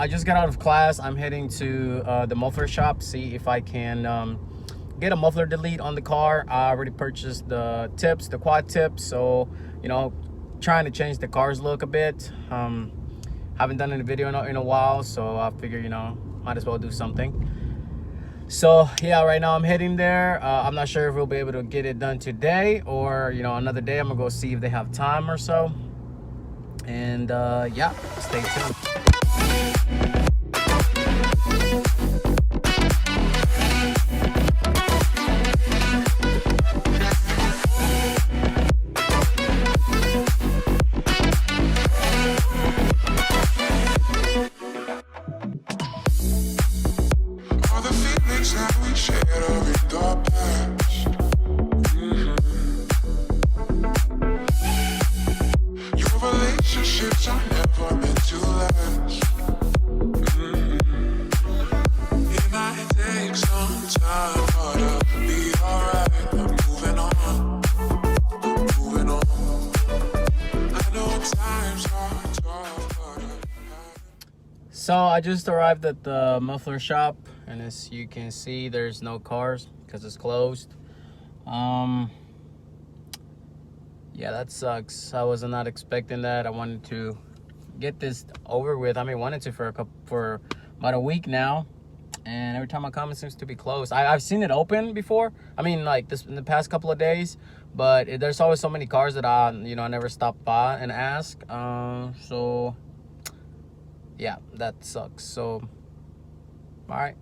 I just got out of class. I'm heading to the muffler shop, see if I can get a muffler delete on the car. I already purchased the tips, the quad tips, so you know, trying to change the car's look a bit. Haven't done a video in a while, so I figure, you know, might as well do something. So yeah, right now I'm heading there. I'm not sure if we'll be able to get it done today or, you know, another day. I'm gonna go see if they have time or so. And yeah, stay tuned. So I just arrived at the muffler shop, and as you can see, there's no cars because it's closed. Yeah, that sucks. I was not expecting that. I wanted to get this over with. I mean, wanted to for about a week now, and every time I come, it seems to be closed. I've seen it open before. I mean, like this in the past couple of days, but there's always so many cars that I never stop by and ask. So yeah, that sucks. So all right,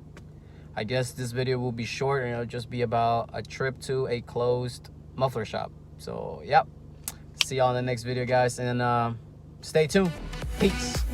I guess this video will be short, and it'll just be about a trip to a closed muffler shop. So yep, see y'all in the next video, guys, and stay tuned. Peace.